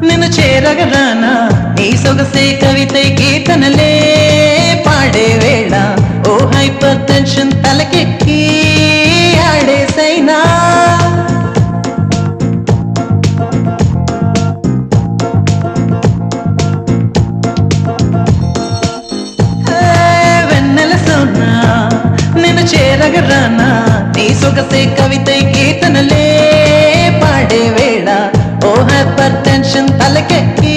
నిన్ను చేరగరానా నీ సొగసే కవితై కీర్తనలే పాడే వేళ ఓ హైపర్ టెన్షన్ తలకెక్కి ఆడేసైనా వెన్నెల సోనా నిన్ను చేరగరానా నీ సొగసే కవితై కీర్తనలే పాడే వేళ ఓ హైపర్ టెన్షన్ తలకెక్కి